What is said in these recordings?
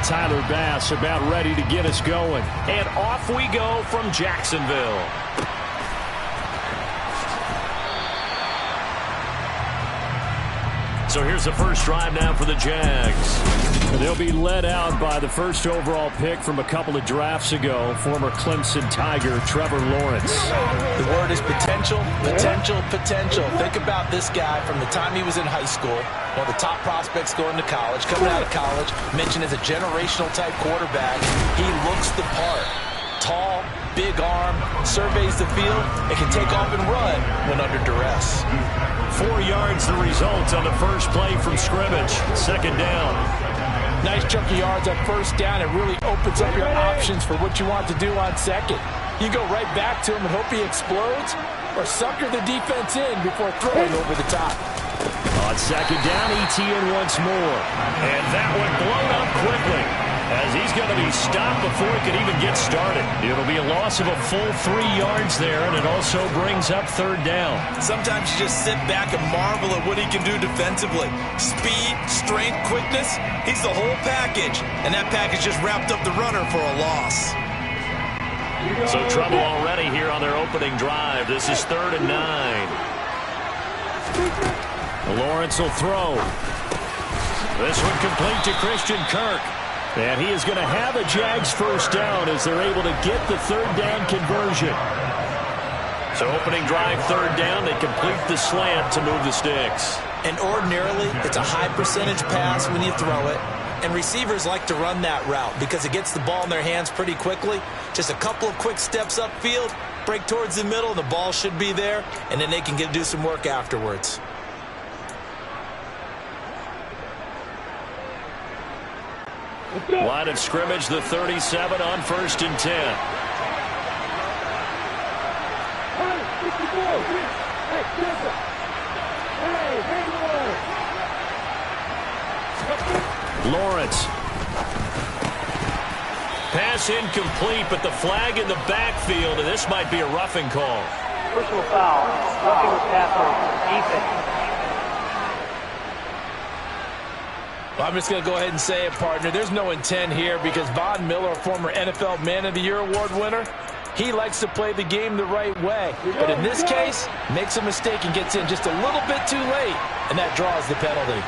Tyler Bass about ready to get us going. And off we go from Jacksonville. So here's the first drive now for the Jags. They'll be led out by the first overall pick from a couple of drafts ago, former Clemson Tiger Trevor Lawrence. The word is potential, potential, potential. Think about this guy from the time he was in high school, one of the top prospects going to college, coming out of college, mentioned as a generational type quarterback. He looks the part. Tall, big arm, surveys the field, and can take off and run when under duress. 4 yards the result on the first play from scrimmage. Second down. Nice chunk of yards on first down. It really opens up your options for what you want to do on second. You go right back to him and hope he explodes, or sucker the defense in before throwing over the top. On second down, Etienne once more. And that one blown up quickly, as he's going to be stopped before he can even get started. It'll be a loss of a full 3 yards there, and it also brings up third down. Sometimes you just sit back and marvel at what he can do defensively. Speed, strength, quickness, he's the whole package. And that package just wrapped up the runner for a loss. So trouble already here on their opening drive. This is 3rd and 9. Lawrence will throw. This one complete to Christian Kirk. And he is going to have a Jags first down as they're able to get the third down conversion. So opening drive, third down, they complete the slant to move the sticks. And ordinarily, it's a high percentage pass when you throw it. And receivers like to run that route because it gets the ball in their hands pretty quickly. Just a couple of quick steps upfield, break towards the middle, the ball should be there, and then they can do some work afterwards. Line of scrimmage, the 37 on 1st and 10. Lawrence. Pass incomplete, but the flag in the backfield, and this might be a roughing call. Personal foul, roughing the passer, defense. Well, I'm just going to go ahead and say it, partner. There's no intent here because Von Miller, former NFL Man of the Year award winner, he likes to play the game the right way. But in this case, makes a mistake and gets in just a little bit too late, and that draws the penalty.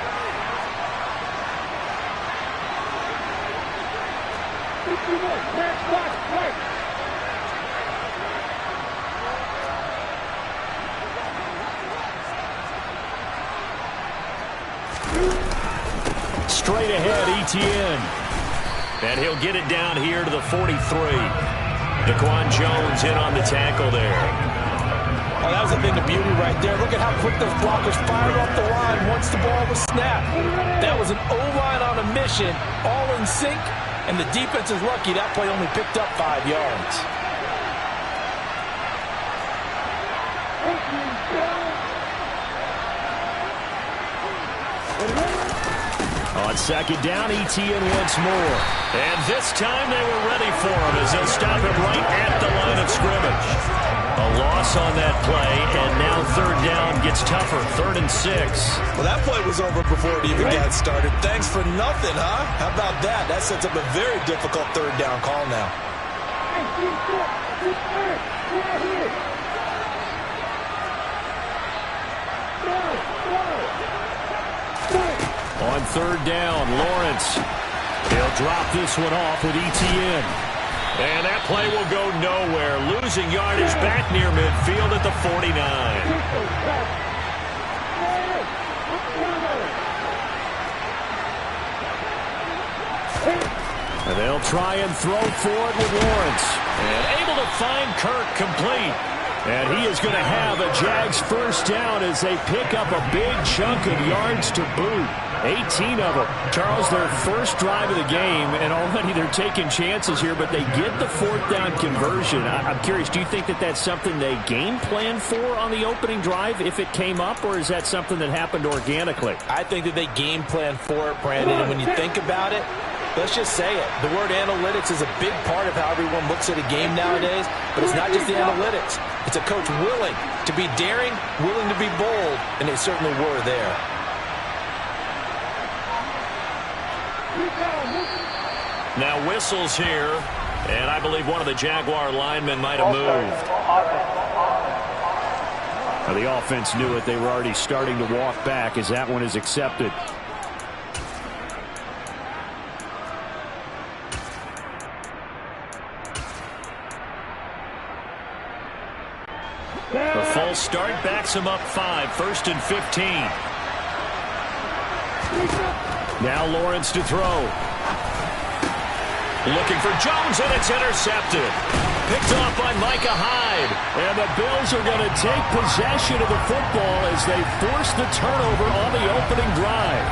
Straight ahead, Etienne. And he'll get it down here to the 43. Daquan Jones in on the tackle there. Oh, that was a thing of beauty right there. Look at how quick those blockers fired off the line once the ball was snapped. That was an O-line on a mission, all in sync, and the defense is lucky that play only picked up 5 yards. On second down, Etienne once more. And this time they were ready for him as they'll stop him right at the line of scrimmage. A loss on that play, and now third down gets tougher. 3rd and 6. Well, that play was over before it even got started. Thanks for nothing, huh? How about that? That sets up a very difficult third down call now. On third down, Lawrence. He'll drop this one off with Etienne. And that play will go nowhere. Losing yardage back near midfield at the 49. And they'll try and throw for it with Lawrence. And able to find Kirk complete. And he is going to have a Jags first down as they pick up a big chunk of yards to boot. 18 of them. Charles, their first drive of the game, and already they're taking chances here, but they get the 4th down conversion. I'm curious, do you think that that's something they game planned for on the opening drive if it came up, or is that something that happened organically? I think that they game planned for it, Brandon, and when you think about it, let's just say it. The word analytics is a big part of how everyone looks at a game nowadays, but it's not just the analytics. It's a coach willing to be daring, willing to be bold, and they certainly were there. Now whistles here, and I believe one of the Jaguar linemen might have moved. Now the offense knew it. They were already starting to walk back as that one is accepted. The full start backs him up 5, 1st and 15. Now Lawrence to throw. Looking for Jones, and it's intercepted. Picked off by Micah Hyde. And the Bills are going to take possession of the football as they force the turnover on the opening drive.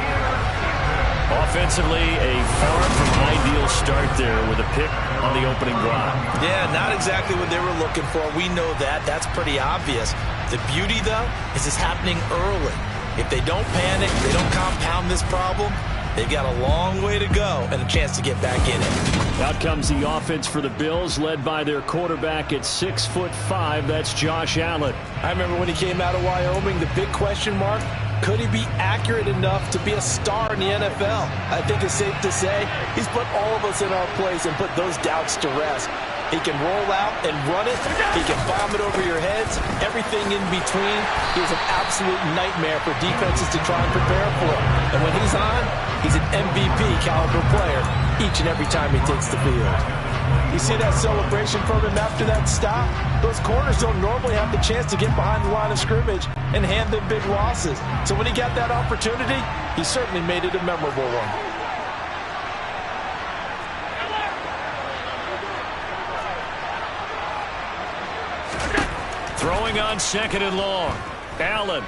Offensively, a far from ideal start there with a pick on the opening drive. Yeah, not exactly what they were looking for. We know that. That's pretty obvious. The beauty, though, is it's happening early. If they don't panic, they don't compound this problem, they've got a long way to go and a chance to get back in it. Out comes the offense for the Bills, led by their quarterback at 6'5". That's Josh Allen. I remember when he came out of Wyoming, the big question mark, could he be accurate enough to be a star in the NFL? I think it's safe to say he's put all of us in our place and put those doubts to rest. He can roll out and run it. He can bomb it over your heads. Everything in between. He's an absolute nightmare for defenses to try and prepare for. And when he's on, he's an MVP caliber player each and every time he takes the field. You see that celebration from him after that stop? Those corners don't normally have the chance to get behind the line of scrimmage and hand them big losses. So when he got that opportunity, he certainly made it a memorable one. Throwing on 2nd and long. Allen.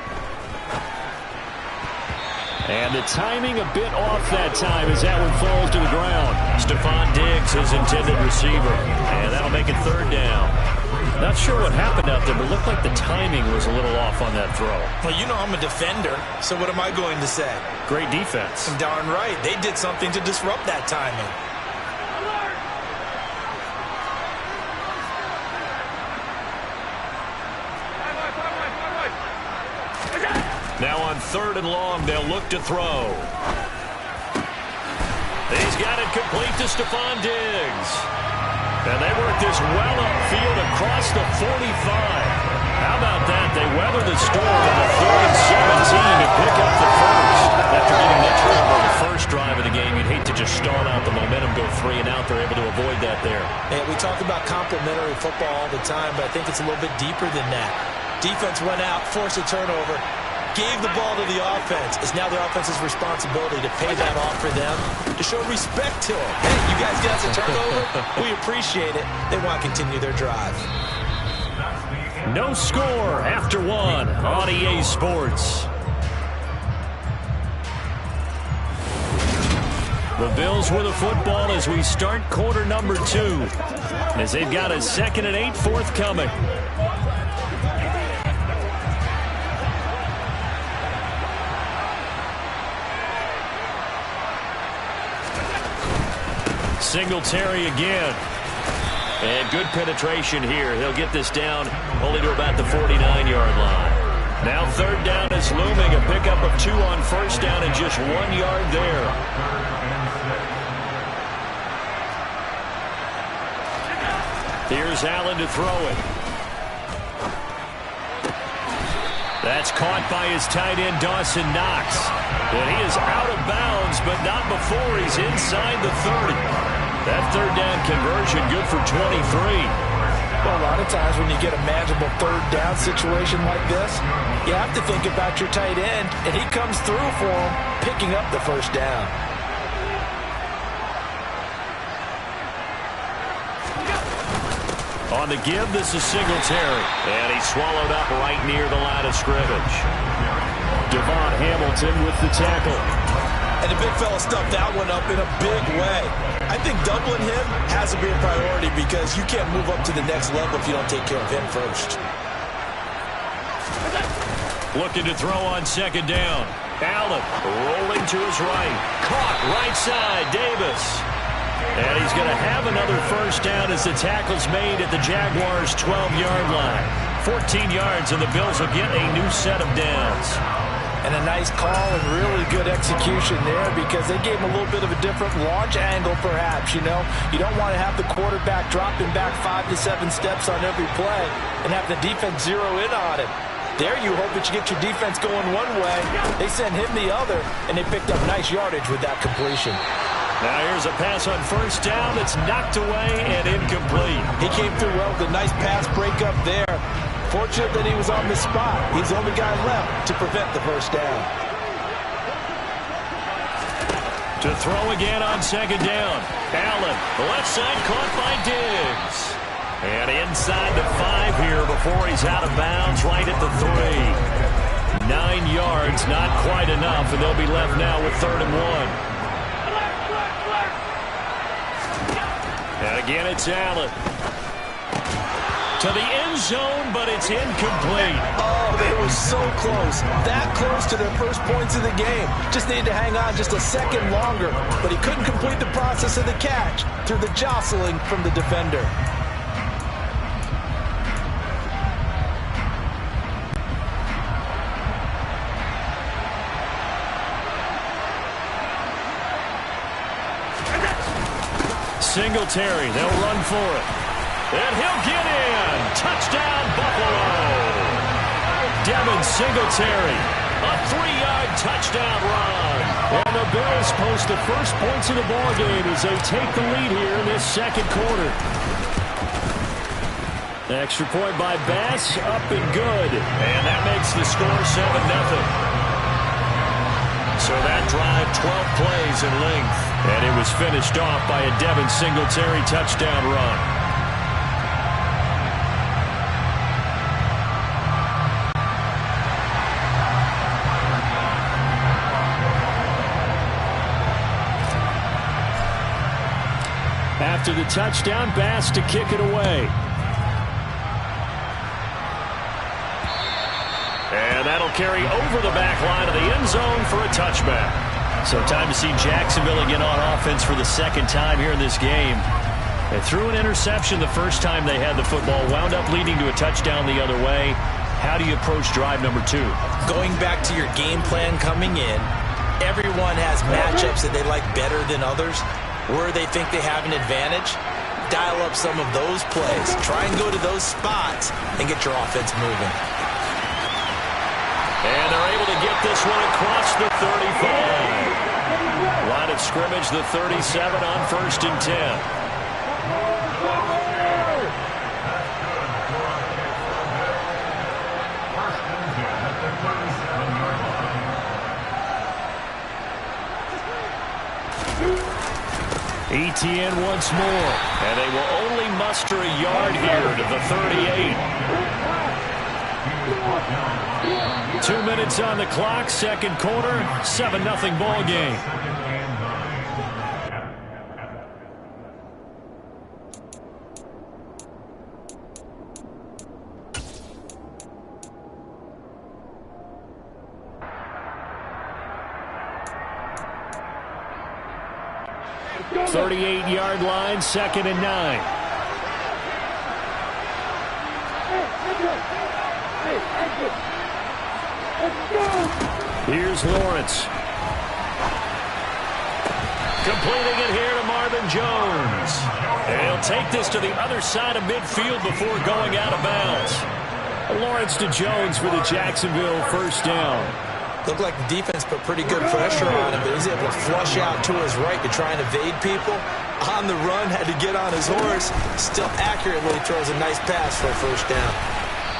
And the timing a bit off that time as that one falls to the ground. Stephon Diggs, his intended receiver. And that'll make it 3rd down. Not sure what happened out there, but it looked like the timing was a little off on that throw. Well, you know I'm a defender, so what am I going to say? Great defense. Darn right. They did something to disrupt that timing. Now on 3rd and long, they'll look to throw. He's got it complete to Stephon Diggs. And they work this well upfield across the 45. How about that? They weather the storm on the 3rd and 17 to pick up the first. After getting that turnover on the first drive of the game, you'd hate to just stall out the momentum, go 3 and out. They're able to avoid that there. Yeah, we talk about complementary football all the time, but I think it's a little bit deeper than that. Defense went out, forced a turnover, gave the ball to the offense. It's now the offense's responsibility to pay that off for them, to show respect to them. Hey, you guys got the turnover? We appreciate it. They want to continue their drive. No score after 1 on EA Sports. The Bills with the football as we start quarter number 2, as they've got a 2nd and 8 forthcoming. Singletary again. And good penetration here. He'll get this down only to about the 49-yard line. Now 3rd down is looming. A pickup of 2 on 1st down and just 1 yard there. Here's Allen to throw it. That's caught by his tight end, Dawson Knox. And he is out of bounds, but not before he's inside the 30. That 3rd down conversion good for 23. Well, a lot of times when you get a manageable 3rd down situation like this, you have to think about your tight end, and he comes through for him, picking up the 1st down. On the give, this is Singletary. And he's swallowed up right near the line of scrimmage. Devon Hamilton with the tackle. And the big fella stuffed that one up in a big way. I think doubling him has to be a priority because you can't move up to the next level if you don't take care of him first. Looking to throw on 2nd down. Allen rolling to his right. Caught right side, Davis. And he's going to have another 1st down as the tackle's made at the Jaguars' 12-yard line. 14 yards, and the Bills will get a new set of downs. And a nice call and really good execution there because they gave him a little bit of a different launch angle perhaps, you know. You don't want to have the quarterback dropping back 5 to 7 steps on every play and have the defense zero in on it. There you hope that you get your defense going one way. They sent him the other, and they picked up nice yardage with that completion. Now here's a pass on first down that's knocked away and incomplete. He came through well with a nice pass breakup there. Fortunate that he was on the spot. He's the only guy left to prevent the first down. To throw again on second down. Allen, the left side caught by Diggs. And inside the 5 here before he's out of bounds right at the 3. 9 yards, not quite enough, and they'll be left now with 3rd and 1. And again, it's Allen. To the end zone, but it's incomplete. Oh, they were so close. That close to their first points of the game. Just needed to hang on just a second longer. But he couldn't complete the process of the catch through the jostling from the defender. Singletary, they'll run for it. And he'll get in. Touchdown, Buffalo. Devin Singletary, a 3-yard touchdown run. And the Bills post the first points of the ballgame as they take the lead here in this second quarter. Extra point by Bass, up and good. And that makes the score 7-0. So that drive, 12 plays in length. And it was finished off by a Devin Singletary touchdown run. After the touchdown, Bass to kick it away. And that'll carry over the back line of the end zone for a touchback. So time to see Jacksonville again on offense for the second time here in this game. They threw an interception the first time they had the football, wound up leading to a touchdown the other way. How do you approach drive number 2? Going back to your game plan coming in, everyone has matchups that they like better than others. Where they think they have an advantage, dial up some of those plays. Try and go to those spots and get your offense moving. And they're able to get this one across the 35. Line of scrimmage, the 37 on 1st and 10. ETN once more. And they will only muster a yard here to the 38. 2 minutes on the clock, second quarter, 7-0 ball game. .38-yard line, 2nd and 9. Here's Lawrence. Completing it here to Marvin Jones. And he'll take this to the other side of midfield before going out of bounds. Lawrence to Jones for the Jacksonville first down. Looked like the defense put pretty good pressure on him, but he's able to flush out to his right to try and evade people. On the run, had to get on his horse. Still accurately throws a nice pass for a first down.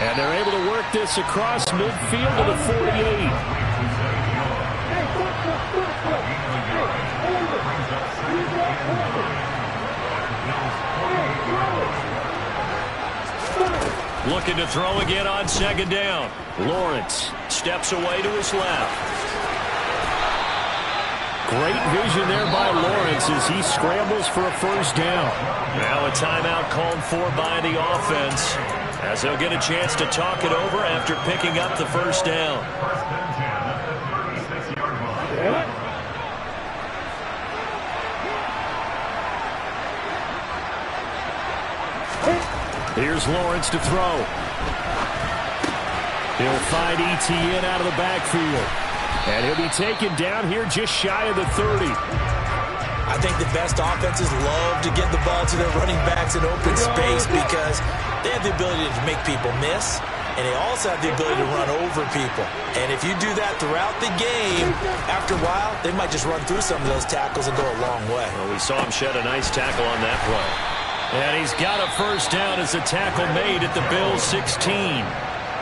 And they're able to work this across midfield to the 48. Looking to throw again on second down. Lawrence steps away to his left. Great vision there by Lawrence as he scrambles for a first down. Now a timeout called for by the offense as they'll get a chance to talk it over after picking up the first down. Here's Lawrence to throw. He'll find ETN out of the backfield. And he'll be taken down here just shy of the 30. I think the best offenses love to get the ball to their running backs in open space because they have the ability to make people miss, and they also have the ability to run over people. And if you do that throughout the game, after a while, they might just run through some of those tackles and go a long way. Well, we saw him shed a nice tackle on that play. And he's got a first down as the tackle made at the Bills' 16.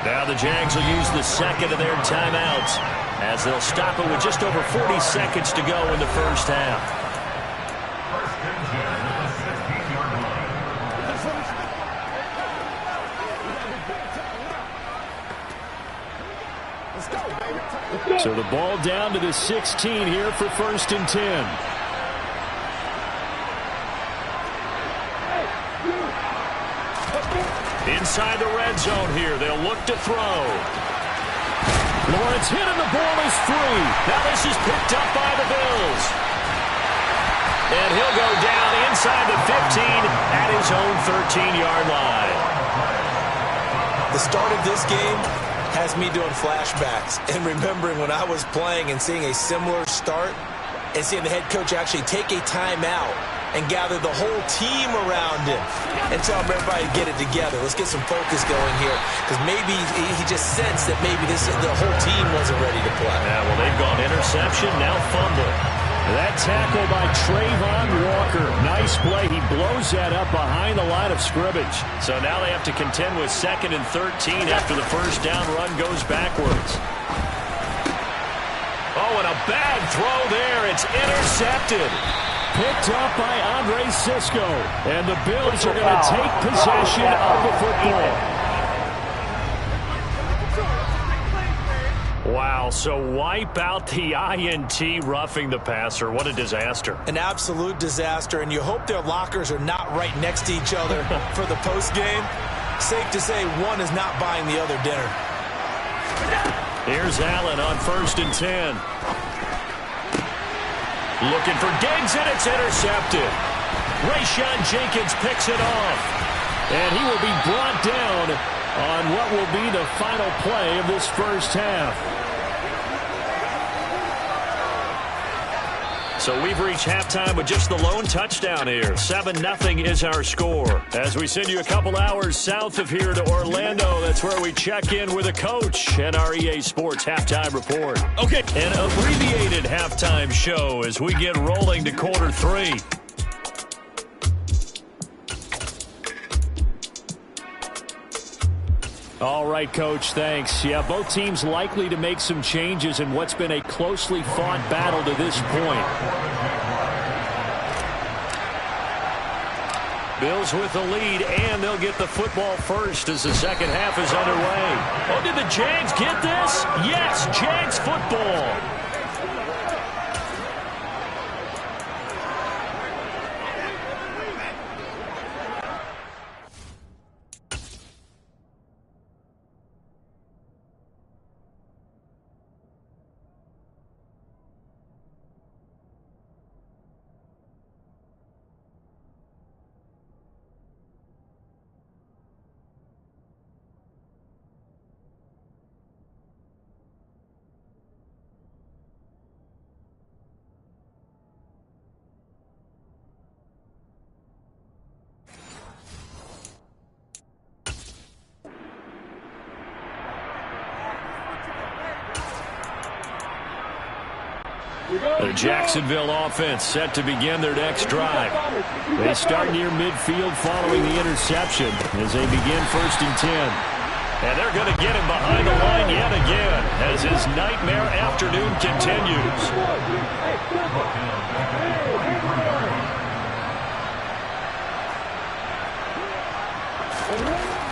Now the Jags will use the second of their timeouts as they'll stop it with just over 40 seconds to go in the first half. So the ball down to the 16 here for 1st and 10. Inside the red zone here, they'll look to throw. Lawrence hit and the ball is free. Now this is picked up by the Bills. And he'll go down inside the 15 at his own 13-yard line. The start of this game has me doing flashbacks and remembering when I was playing and seeing a similar start and seeing the head coach actually take a timeout and gather the whole team around him and tell everybody to get it together. Let's get some focus going here because maybe he just sensed that maybe the whole team wasn't ready to play. Yeah, well, they've gone interception, now fumble. That tackle by Trayvon Walker. Nice play. He blows that up behind the line of scrimmage. So now they have to contend with 2nd and 13 after the first down run goes backwards. Oh, and a bad throw there. It's intercepted. Picked up by Andre Sisco. And the Bills are going to take possession of the football. Wow, so wipe out the INT roughing the passer. What a disaster. An absolute disaster, and you hope their lockers are not right next to each other for the postgame. Safe to say one is not buying the other dinner. Here's Allen on 1st and 10. Looking for Diggs, and it's intercepted. Rayshon Jenkins picks it off. And he will be brought down on what will be the final play of this first half. So we've reached halftime with just the lone touchdown here. 7-0 is our score. As we send you a couple hours south of here to Orlando, that's where we check in with a coach and our EA Sports Halftime Report. Okay. An abbreviated halftime show as we get rolling to quarter 3. All right, Coach, thanks. Yeah, both teams likely to make some changes in what's been a closely fought battle to this point. Bills with the lead, and they'll get the football first as the second half is underway. Oh, did the Jags get this? Yes, Jags football. The Jacksonville offense set to begin their next drive. They start near midfield following the interception as they begin 1st and 10. And they're going to get him behind the line yet again as his nightmare afternoon continues.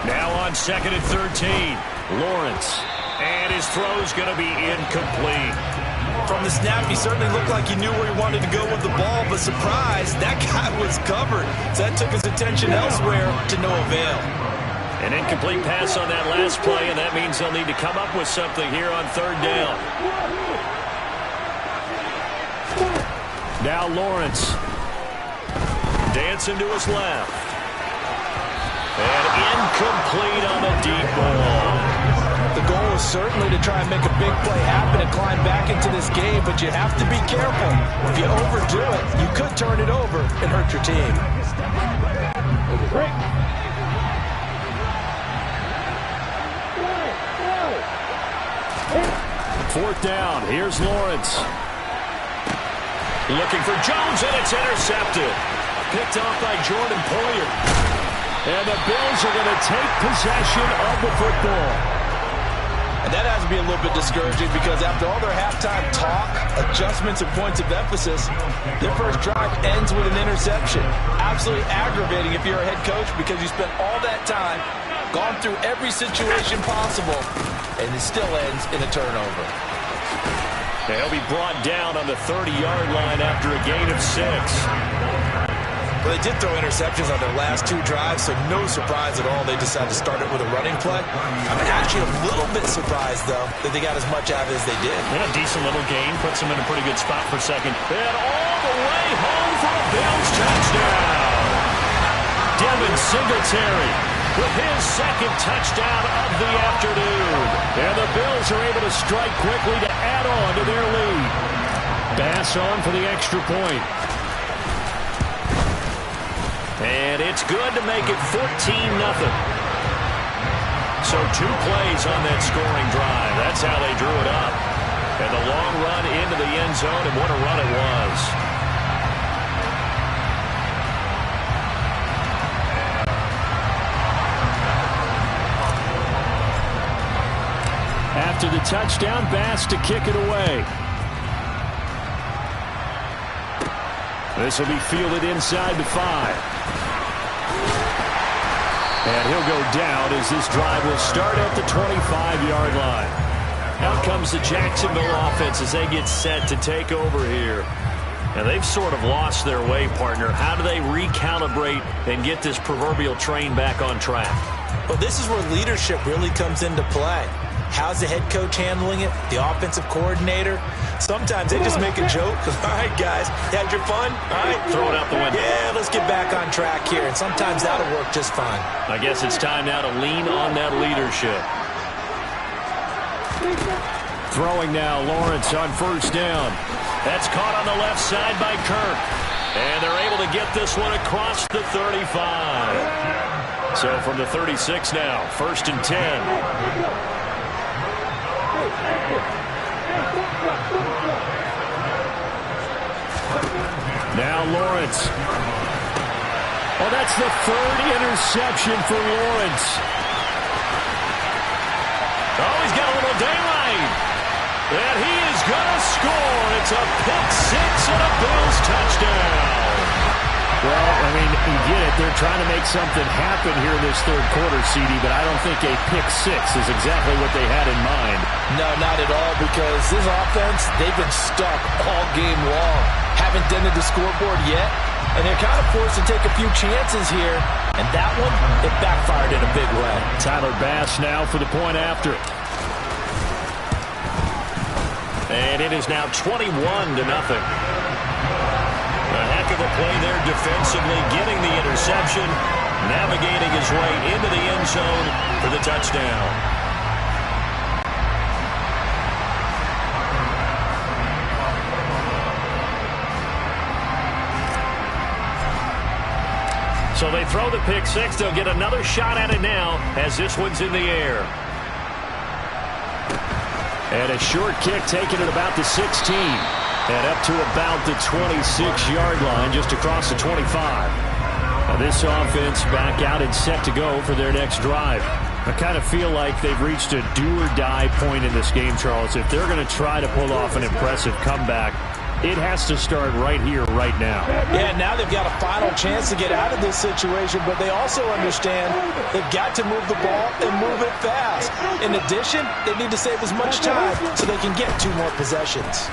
Now on 2nd and 13, Lawrence. And his throw's going to be incomplete. From the snap, he certainly looked like he knew where he wanted to go with the ball, but surprise, that guy was covered. So that took his attention elsewhere to no avail. An incomplete pass on that last play, and that means they'll need to come up with something here on 3rd down. Now Lawrence. Dancing to his left. And incomplete on a deep ball. The goal Most certainly to try and make a big play happen and climb back into this game, but you have to be careful. If you overdo it, you could turn it over and hurt your team. Fourth down. Here's Lawrence. Looking for Jones, and it's intercepted. Picked off by Jordan Poyer. And the Bills are going to take possession of the football. And that has to be a little bit discouraging because after all their halftime talk, adjustments, and points of emphasis, their first drive ends with an interception. Absolutely aggravating if you're a head coach because you spent all that time, gone through every situation possible, and it still ends in a turnover. He'll be brought down on the 30-yard line after a gain of 6. Well, they did throw interceptions on their last 2 drives, so no surprise at all they decided to start it with a running play. I'm actually a little bit surprised, though, that they got as much out of it as they did. And a decent little gain puts them in a pretty good spot for second. And all the way home for a Bills touchdown. Devin Singletary with his second touchdown of the afternoon. And the Bills are able to strike quickly to add on to their lead. Bass on for the extra point. And it's good to make it 14-0. So 2 plays on that scoring drive. That's how they drew it up. And the long run into the end zone, and what a run it was. After the touchdown, Bass to kick it away. This will be fielded inside the 5. And he'll go down as this drive will start at the 25-yard line. Out comes the Jacksonville offense as they get set to take over here. And they've sort of lost their way, partner. How do they recalibrate and get this proverbial train back on track? Well, this is where leadership really comes into play. How's the head coach handling it? The offensive coordinator? Sometimes they just make a joke. All right, guys, had your fun? All right. Throw it out the window. Yeah, let's get back on track here. And sometimes that'll work just fine. I guess it's time now to lean on that leadership. Throwing now, Lawrence on first down. That's caught on the left side by Kirk. And they're able to get this one across the 35. So from the 36 now, 1st and 10. Now Lawrence. Oh, that's the 3rd interception for Lawrence. Oh, he's got a little daylight. And he is going to score. It's a pick 6 and a Bills touchdown. Well, I mean, you get it. They're trying to make something happen here in this 3rd quarter, CD, but I don't think a pick 6 is exactly what they had in mind. No, not at all, because this offense, they've been stuck all game long. Haven't dented the scoreboard yet, and they're kind of forced to take a few chances here. And that one, it backfired in a big way. Tyler Bass now for the point after. And it is now 21-0. A heck of a play there defensively, getting the interception, navigating his way into the end zone for the touchdown. So they throw the pick 6. They'll get another shot at it now as this one's in the air. And a short kick taken at about the 16. And up to about the 26-yard line, just across the 25. Now this offense back out and set to go for their next drive. I kind of feel like they've reached a do-or-die point in this game, Charles. If they're going to try to pull off an impressive comeback, it has to start right here, right now. Yeah, now they've got a final chance to get out of this situation, but they also understand they've got to move the ball and move it fast. In addition, they need to save as much time so they can get 2 more possessions.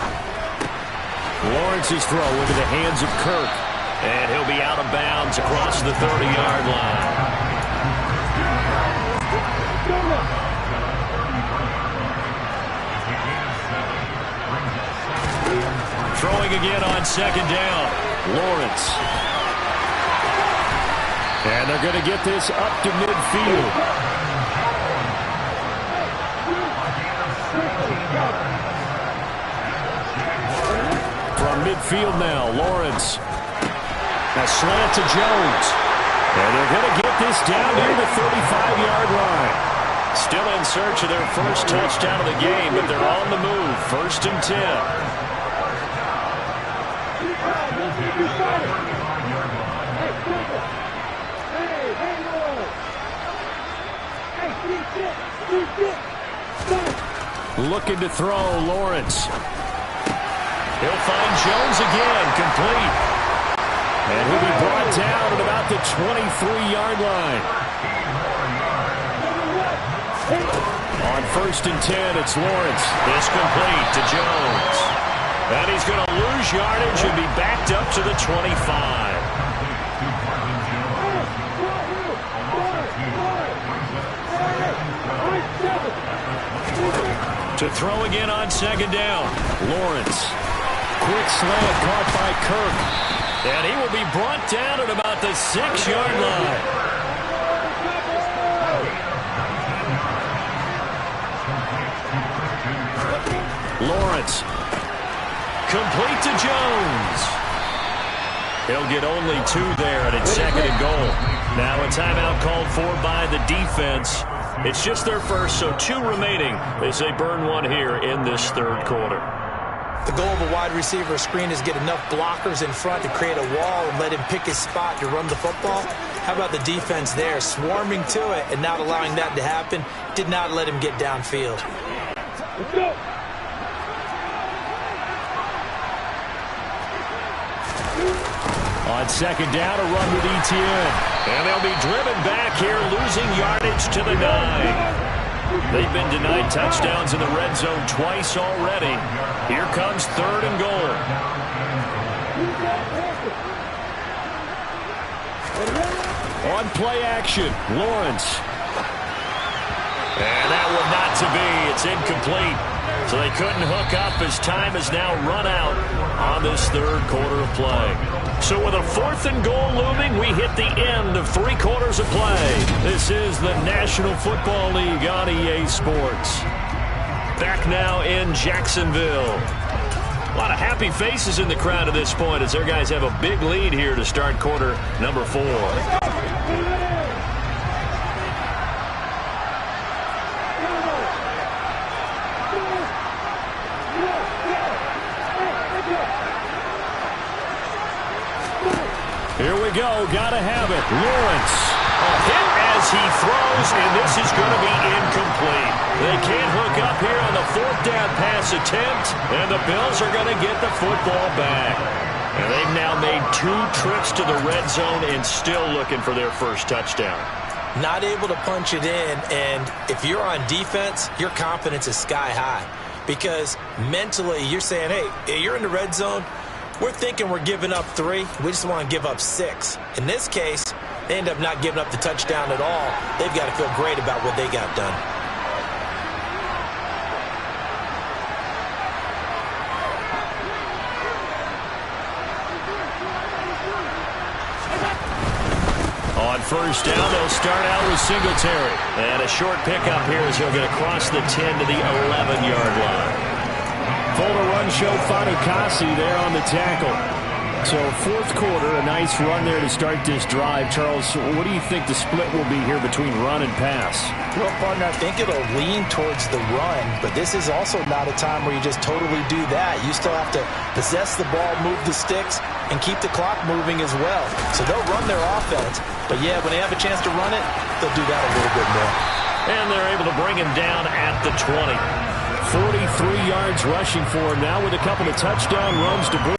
Lawrence's throw into the hands of Kirk. And he'll be out of bounds across the 30-yard line. Throwing again on 2nd down. Lawrence. And they're going to get this up to midfield. field now. Lawrence. A slant to Jones. And they're going to get this down near the 35-yard line. Still in search of their first touchdown of the game, but they're on the move. 1st and 10. Looking to throw, Lawrence. He'll find Jones again, complete. And he'll be brought down at about the 23-yard line. On 1st and 10, it's Lawrence. It's complete to Jones. And he's going to lose yardage and be backed up to the 25. To throw again on 2nd down. Lawrence. Quick slant caught by Kirk. And he will be brought down at about the 6-yard line. Lawrence. Complete to Jones. He'll get only 2 there, and it's 2nd and goal. Now a timeout called for by the defense. It's just their first, so 2 remaining as they burn 1 here in this 3rd quarter. The goal of a wide receiver screen is get enough blockers in front to create a wall and let him pick his spot to run the football. How about the defense there, swarming to it and not allowing that to happen? Did not let him get downfield. Let's go. On 2nd down, a run with Etienne. And they'll be driven back here, losing yardage to the 9. They've been denied touchdowns in the red zone twice already. Here comes 3rd and goal. On play action, Lawrence. And that one not to be. It's incomplete. So they couldn't hook up as time has now run out on this 3rd quarter of play. So with a 4th and goal looming, we hit the end of 3 quarters of play. This is the National Football League on EA Sports. Back now in Jacksonville. A lot of happy faces in the crowd at this point as their guys have a big lead here to start quarter number 4. Here we go. Gotta have it. Lawrence. A hit as he throws, and this is going to be incomplete. They can't hook up here on the 4th down pass attempt, and the Bills are going to get the football back. And they've now made 2 trips to the red zone and still looking for their first touchdown. Not able to punch it in, and if you're on defense, your confidence is sky high. Because mentally, you're saying, hey, you're in the red zone. We're thinking we're giving up 3. We just want to give up 6. In this case, they end up not giving up the touchdown at all. They've got to feel great about what they got done. On 1st down, they'll start out with Singletary. And a short pickup here as he'll get across the 10 to the 11-yard line. Fuller run show Fatukasi there on the tackle. So 4th quarter, a nice run there to start this drive. Charles, what do you think the split will be here between run and pass? Well, partner, I think it'll lean towards the run, but this is also not a time where you just totally do that. You still have to possess the ball, move the sticks, and keep the clock moving as well. So they'll run their offense, but yeah, when they have a chance to run it, they'll do that a little bit more. And they're able to bring him down at the 20. 43 yards rushing for him now with a couple of touchdown runs to boot.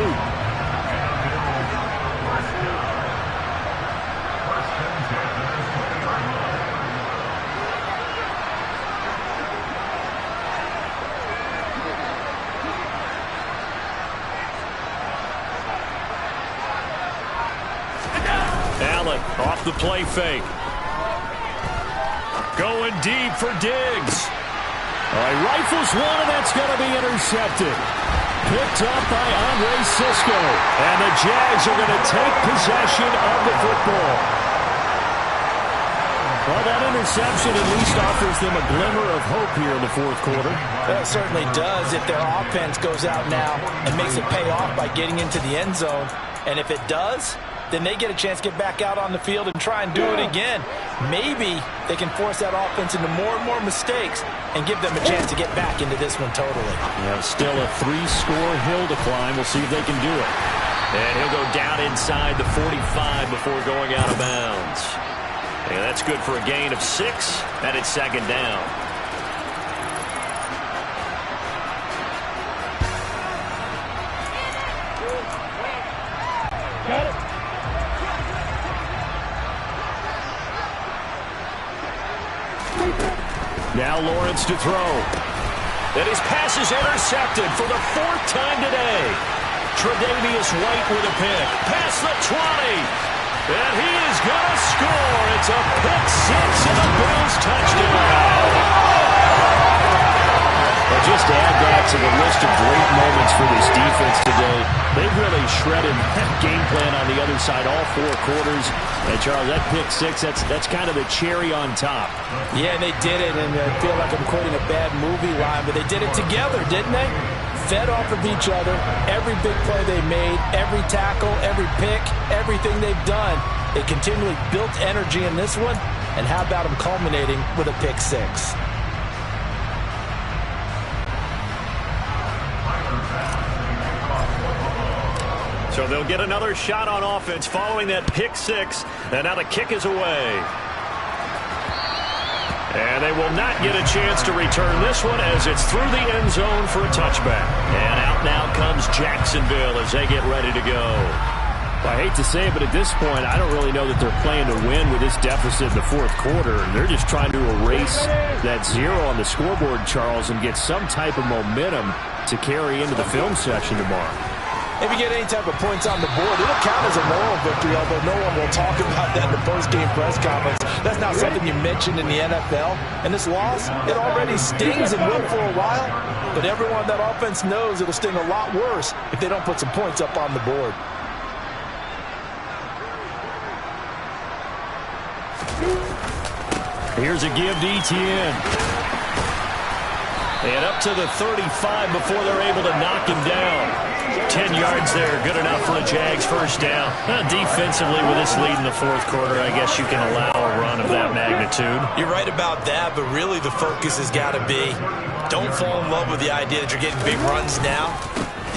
Allen off the play fake. Going deep for Diggs. All right, rifles one, and that's going to be intercepted. Picked up by Andre Sisco. And the Jags are going to take possession of the football. Well, that interception at least offers them a glimmer of hope here in the fourth quarter. That certainly does if their offense goes out now and makes it pay off by getting into the end zone. And if it does, then they get a chance to get back out on the field and try and do it again. Maybe they can force that offense into more and more mistakes and give them a chance to get back into this one totally. Yeah, still a 3-score hill to climb. We'll see if they can do it. And he'll go down inside the 45 before going out of bounds. And that's good for a gain of 6, and it's second down. Got it. Now Lawrence to throw. And his pass is intercepted for the 4th time today. Tre'Davious White with a pick. Past the 20. And he is going to score. It's a pick-6 and a Bills touchdown. Well, just add that to the list of great moments for this defense today. They've really shredded that game plan on the other side all 4 quarters. And, Charles, that pick-6, that's kind of the cherry on top. Yeah, they did it, and I feel like I'm quoting a bad movie line, but they did it together, didn't they? Fed off of each other, every big play they made, every tackle, every pick, everything they've done. They continually built energy in this one, and how about them culminating with a pick-6? So they'll get another shot on offense following that pick-6, and now the kick is away. And they will not get a chance to return this one as it's through the end zone for a touchback. And out now comes Jacksonville as they get ready to go. Well, I hate to say it, but at this point, I don't really know that they're playing to win with this deficit in the fourth quarter. They're just trying to erase that 0 on the scoreboard, Charles, and get some type of momentum to carry into the film session tomorrow. If you get any type of points on the board, it'll count as a moral victory, although no one will talk about that in the post-game press conference. That's not something you mentioned in the NFL. And this loss, it already stings and will for a while, but everyone on that offense knows it'll sting a lot worse if they don't put some points up on the board. Here's a give to Etienne. And up to the 35 before they're able to knock him down. 10 yards there, good enough for a Jags first down. Defensively, with this lead in the fourth quarter, I guess you can allow a run of that magnitude. You're right about that, but really the focus has got to be don't fall in love with the idea that you're getting big runs now.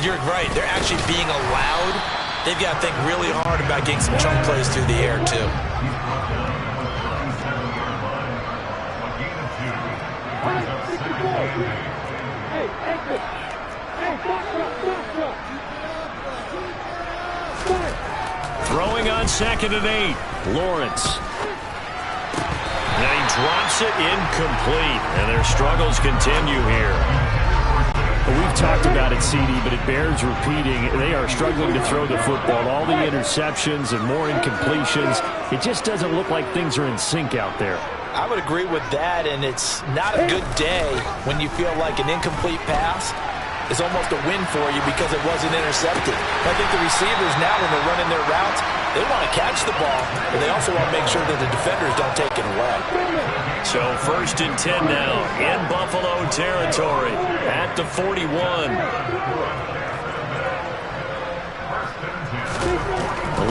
You're right. They're actually being allowed. They've got to think really hard about getting some chunk plays through the air, too. Throwing on 2nd and 8. Lawrence. And he drops it incomplete. And their struggles continue here. Well, we've talked about it, CD, but it bears repeating. They are struggling to throw the football. All the interceptions and more incompletions. It just doesn't look like things are in sync out there. I would agree with that, and it's not a good day when you feel like an incomplete pass is almost a win for you because it wasn't intercepted. I think the receivers now, when they're running their routes, they want to catch the ball, but they also want to make sure that the defenders don't take it away. So 1st and 10 now in Buffalo territory at the 41.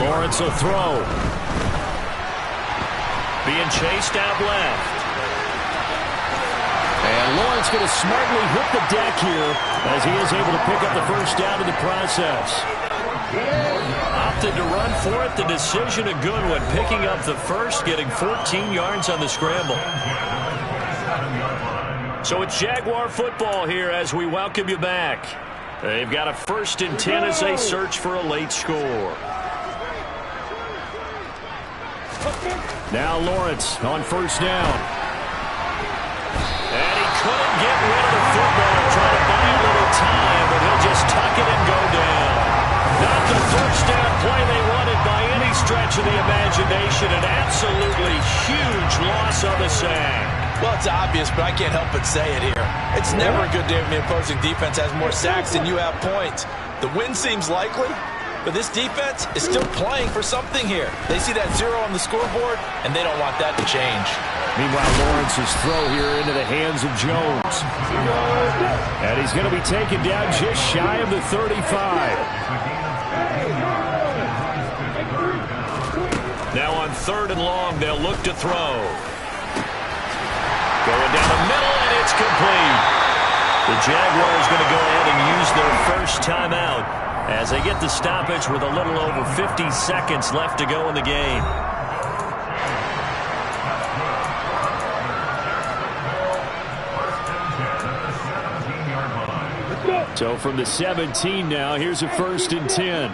Lawrence will throw. Being chased out left. And Lawrence going to smartly hit the deck here as he is able to pick up the first down in the process. Opted to run for it. The decision a good one. Picking up the first, getting 14 yards on the scramble. So it's Jaguar football here as we welcome you back. They've got a 1st and 10 as they search for a late score. Now Lawrence on 1st down. And he couldn't get rid of the football. Trying to buy a little time, but he'll just tuck it and go down. Not the first down play they wanted by any stretch of the imagination. An absolutely huge loss on the sack. Well, it's obvious, but I can't help but say it here. It's never a good day when the opposing defense has more sacks than you have points. The win seems likely, But this defense is still playing for something here. They see that 0 on the scoreboard, and they don't want that to change. Meanwhile, Lawrence's throw here into the hands of Jones. And he's going to be taken down just shy of the 35. Now on 3rd and long, they'll look to throw. Going down the middle, and it's complete. The Jaguars going to go ahead and use their first timeout as they get the stoppage with a little over 50 seconds left to go in the game. So from the 17 now, here's a 1st and 10.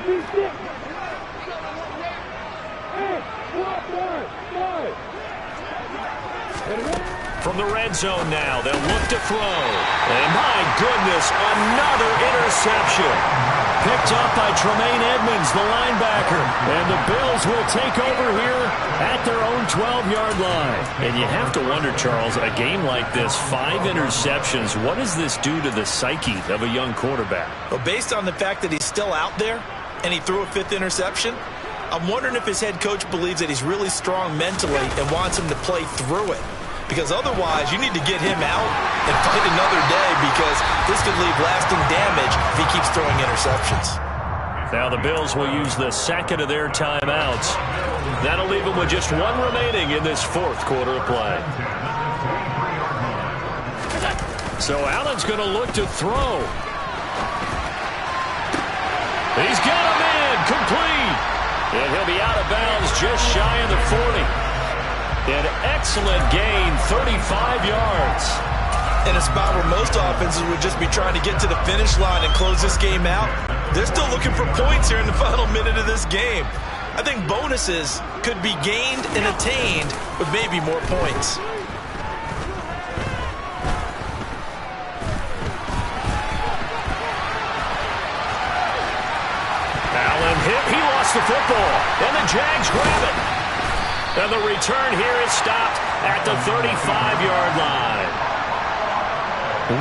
From the red zone now, they'll look to throw. And my goodness, another interception. Picked up by Tremaine Edmonds, the linebacker. And the Bills will take over here at their own 12-yard line. And you have to wonder, Charles, a game like this, 5 interceptions, what does this do to the psyche of a young quarterback? Well, based on the fact that he's still out there and he threw a 5th interception, I'm wondering if his head coach believes that he's really strong mentally and wants him to play through it. Because otherwise, you need to get him out and fight another day, because this could leave lasting damage if he keeps throwing interceptions. Now the Bills will use the 2nd of their timeouts. That'll leave them with just 1 remaining in this 4th quarter of play. So Allen's going to look to throw. He's got him in, complete. And he'll be out of bounds just shy of the 40. An excellent gain, 35 yards. In a spot where most offenses would just be trying to get to the finish line and close this game out, they're still looking for points here in the final minute of this game. I think bonuses could be gained and attained with maybe more points. Allen hit, he lost the football, and the Jags grab it. And the return here is stopped at the 35-yard line.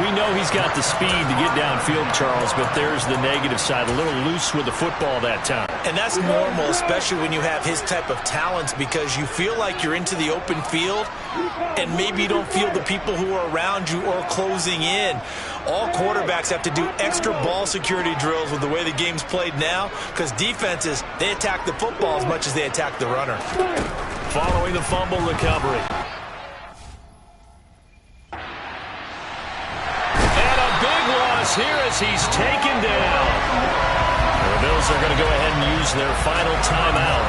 We know he's got the speed to get downfield, Charles, but there's the negative side. A little loose with the football that time. And that's normal, especially when you have his type of talents, because you feel like you're into the open field and maybe you don't feel the people who are around you or closing in. All quarterbacks have to do extra ball security drills with the way the game's played now, because defenses, they attack the football as much as they attack the runner. Following the fumble recovery. And a big loss here as he's taken down. The Bills are going to go ahead and use their final timeout.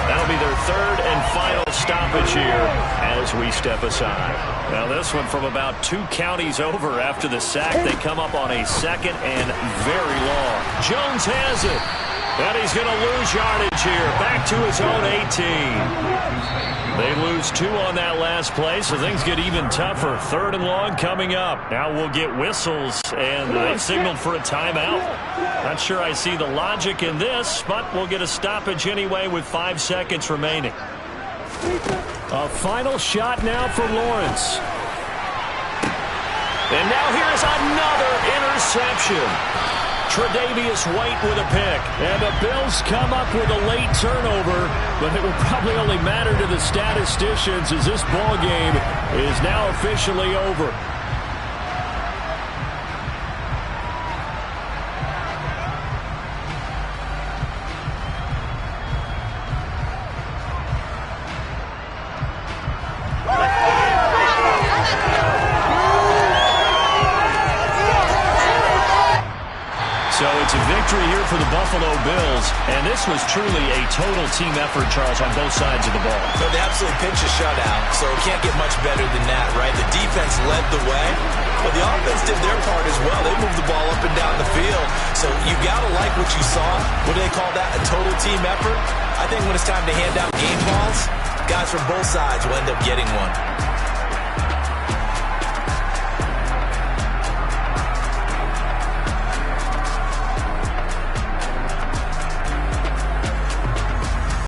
That'll be their 3rd and final stoppage here as we step aside. Now this one from about 2 counties over after the sack. They come up on a 2nd and very long. Jones has it. And he's going to lose yardage here. Back to his own 18. They lose 2 on that last play, so things get even tougher. 3rd and long coming up. Now we'll get whistles, and they've signaled for a timeout. Not sure I see the logic in this, but we'll get a stoppage anyway with 5 seconds remaining. A final shot now for Lawrence. And now here's another interception. Tre'Davious White with a pick. And the Bills come up with a late turnover, but it will probably only matter to the statisticians as this ball game is now officially over. For the Buffalo Bills, and this was truly a total team effort, Charles, on both sides of the ball. So they absolutely pitched a shutout, so it can't get much better than that, right? The defense led the way, but the offense did their part as well. They moved the ball up and down the field, so you got to like what you saw. What do they call that? A total team effort? I think when it's time to hand out game balls, guys from both sides will end up getting one.